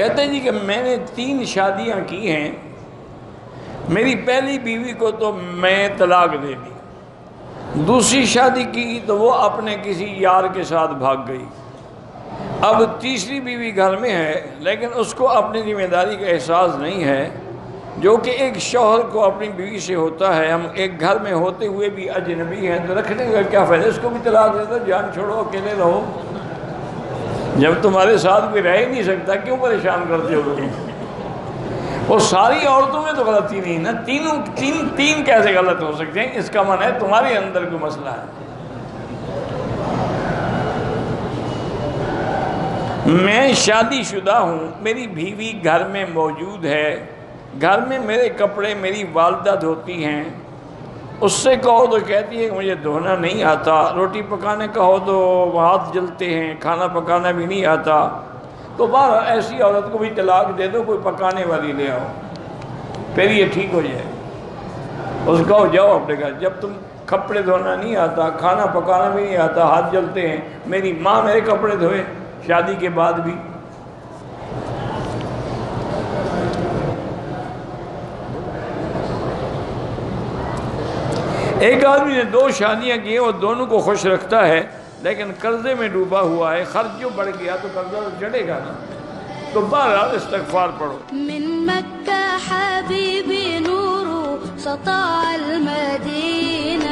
کہتے ہیں جی کہ میں نے 3 شادیاں کی ہیں، میری پہلی بیوی کو تو میں طلاق دے دی، دوسری شادی کی تو وہ اپنے کسی یار کے ساتھ بھاگ گئی، اب تیسری بیوی گھر میں ہے لیکن اس کو اپنی ذمہ داری کا احساس نہیں ہے، جو کہ ایک شوہر کو اپنی بیوی سے ہوتا ہے۔ ہم ایک گھر میں ہوتے ہوئے بھی اجنبی ہیں تو رکھنے کا کیا فائدہ، اس کو بھی طلاق دے دو، جان چھوڑو، اکیلے رہو۔ جب تمہارے ساتھ کوئی رہ ہی نہیں سکتا کیوں پریشان کرتے ہو تم؟ وہ ساری عورتوں میں تو غلطی نہیں نا، تین کیسے غلط ہو سکتے ہیں؟ اس کا معنی ہے تمہارے اندر کوئی مسئلہ ہے۔ میں شادی شدہ ہوں، میری بیوی گھر میں موجود ہے، گھر میں میرے کپڑے میری والدہ دھوتی ہیں، اس سے کہو تو کہتی ہے کہ مجھے دھونا نہیں آتا، روٹی پکانے کہو تو ہاتھ جلتے ہیں، کھانا پکانا بھی نہیں آتا، تو بہرحال ایسی عورت کو بھی طلاق دے دو، کوئی پکانے والی لے آؤ، پھر یہ ٹھیک ہو جائے۔ اس کو کہو جاؤ اپنے گھر، جب تم کپڑے دھونا نہیں آتا، کھانا پکانا بھی نہیں آتا، ہاتھ جلتے ہیں، میری ماں میرے کپڑے دھوئے شادی کے بعد بھی۔ ایک آدمی نے 2 شادیاں کی، وہ دونوں کو خوش رکھتا ہے لیکن قرضے میں ڈوبا ہوا ہے، خرچ جو بڑھ گیا تو قرضہ تو چڑھے گا نا، تو بہرحال استغفار پڑھو۔ من مکہ حبیبی نور سطع المدینہ